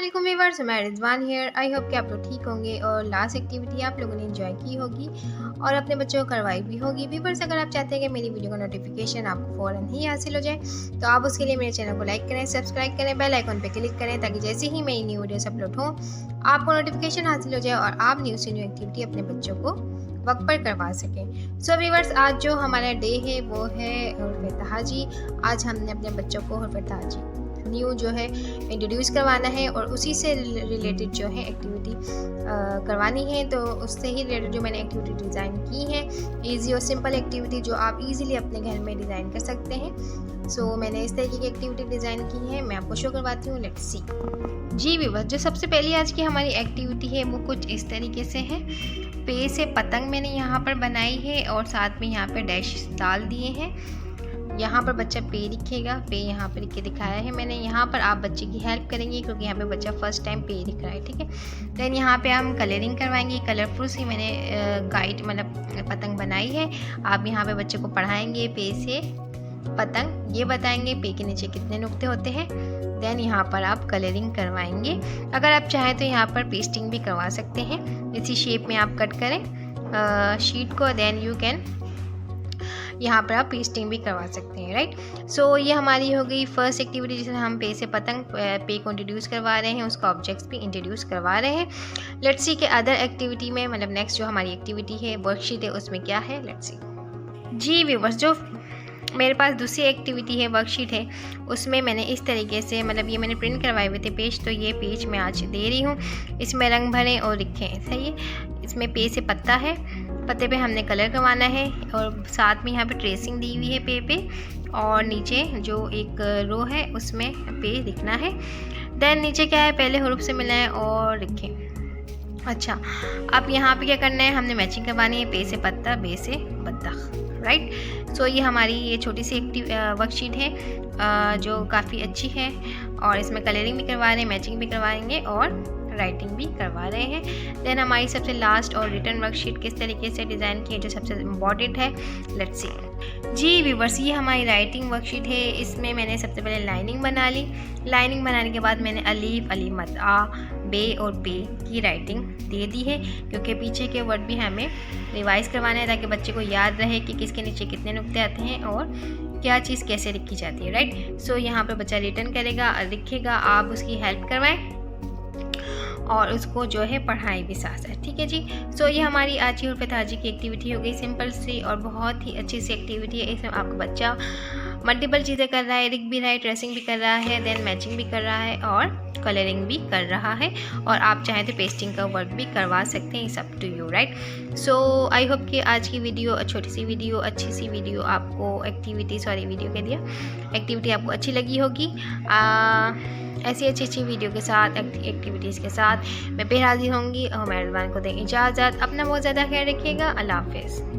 वालेकुम व्यूअर्स, मैं Rizwan here. I hope कि आप लोग ठीक होंगे और लास्ट एक्टिविटी आप लोगों ने एंजॉय की होगी और अपने बच्चों को करवाई भी होगी। व्यूअर्स, अगर आप चाहते हैं कि मेरी वीडियो का नोटिफिकेशन आपको फ़ौरन ही हासिल हो जाए तो आप उसके लिए मेरे चैनल को लाइक करें, सब्सक्राइब करें, बेल आइकन पर क्लिक करें ताकि जैसे ही मेरी न्यू वीडियोस अपलोड हो आपको नोटिफिकेशन हासिल हो जाए और आप न्यू से न्यू एक्टिविटी अपने बच्चों को वक्त पर करवा सकें। सो व्यूअर्स, आज जो हमारा डे है वो है हुर्फ़े तहाजी। आज हमने अपने बच्चों को हुर्फ़े तहाजी न्यू जो है इंट्रोड्यूस करवाना है और उसी से रिलेटेड जो है एक्टिविटी करवानी है। तो उससे ही रिलेटेड जो मैंने एक्टिविटी डिज़ाइन की है, इजी और सिंपल एक्टिविटी जो आप इजीली अपने घर में डिज़ाइन कर सकते हैं। सो मैंने इस तरीके की एक्टिविटी डिज़ाइन की है, मैं आपको शो करवाती हूँ। Let's see. जी व्यूअर्स, जो सबसे पहली आज की हमारी एक्टिविटी है वो कुछ इस तरीके से है। पे से पतंग मैंने यहाँ पर बनाई है और साथ में यहाँ पर डैश डाल दिए हैं। यहाँ पर बच्चा पे लिखेगा, पे यहाँ पर लिख के दिखाया है मैंने। यहाँ पर आप बच्चे की हेल्प करेंगे क्योंकि यहाँ पे बच्चा फर्स्ट टाइम पे लिख रहा है, ठीक है। देन यहाँ पे हम कलरिंग करवाएंगे। कलरफुल सी मैंने गाइड मतलब पतंग बनाई है। आप यहाँ पे बच्चे को पढ़ाएंगे पे से पतंग, ये बताएंगे पे के नीचे कितने नुक्ते होते हैं। देन यहाँ पर आप कलरिंग करवाएंगे। अगर आप चाहें तो यहाँ पर पेस्टिंग भी करवा सकते हैं। इसी शेप में आप कट करें शीट को, देन यू कैन यहाँ पर आप पेस्टिंग भी करवा सकते हैं, राइट। सो ये हमारी हो गई फर्स्ट एक्टिविटी जिसमें हम पे से पतंग पे को इंट्रोड्यूस करवा रहे हैं, उसका ऑब्जेक्ट्स भी इंट्रोड्यूस करवा रहे हैं। लेट्स सी के अदर एक्टिविटी में मतलब नेक्स्ट जो हमारी एक्टिविटी है वर्कशीट है उसमें क्या है, लेट्स सी। जी व्यूअर्स, जो मेरे पास दूसरी एक्टिविटी है वर्कशीट है उसमें मैंने इस तरीके से मतलब ये मैंने प्रिंट करवाए हुए थे पेज, तो ये पेज मैं आज दे रही हूँ। इसमें रंग भरें और लिखें, सही है। इसमें पे से पत्ता है, पत्ते पे हमने कलर करवाना है और साथ में यहाँ पे ट्रेसिंग दी हुई है पे और नीचे जो एक रो है उसमें पे लिखना है। देन नीचे क्या है, पहले हरूफ से मिलाएं और लिखें। अच्छा, अब यहाँ पे क्या करना है, हमने मैचिंग करवानी है, पे से पत्ता, बे से बत्तख, राइट। सो ये हमारी ये छोटी सी वर्कशीट है जो काफ़ी अच्छी है और इसमें कलरिंग भी करवा रहे हैं, मैचिंग भी करवाएंगे और राइटिंग भी करवा रहे हैं। देन हमारी सबसे लास्ट और रिटर्न वर्कशीट किस तरीके से डिज़ाइन की है जो सबसे इम्पॉर्टेंट है, लेट्स सी। जी व्यूअर्स, ये हमारी राइटिंग वर्कशीट है। इसमें मैंने सबसे पहले लाइनिंग बना ली। लाइनिंग बनाने के बाद मैंने अलीफ, अली मद, आ, बे और पे की राइटिंग दे दी है क्योंकि पीछे के वर्ड भी हमें रिवाइज करवाना है ताकि बच्चे को याद रहे कि किसके नीचे कितने नुक्ते आते हैं और क्या चीज़ कैसे लिखी जाती है, राइट। सो यहाँ पर बच्चा रिटर्न करेगा और लिखेगा, आप उसकी हेल्प करवाएं और उसको जो है पढ़ाई भी साथ साथ, ठीक है जी। सो ये हमारी आज की हुर्फ़े तहाजी की एक्टिविटी हो गई, सिंपल सी और बहुत ही अच्छी सी एक्टिविटी है। इसमें आपका बच्चा मल्टीपल चीज़ें कर रहा है, लिख भी रहा है, ट्रेसिंग भी कर रहा है, देन मैचिंग भी कर रहा है और कलरिंग भी कर रहा है और आप चाहें तो पेस्टिंग का वर्क भी करवा सकते हैं, सब to you, right. So I hope कि आज की वीडियो छोटी सी वीडियो, अच्छी सी वीडियो आपको एक्टिविटी आपको अच्छी लगी होगी। ऐसी अच्छी वीडियो के साथ, एक्टिविटीज़ के साथ मैं फिर हाजिर होंगी और मैं रिजवान को दें इजाज़त। अपना बहुत ज़्यादा ख्याल रखिएगा। अल्लाह हाफ़िज़।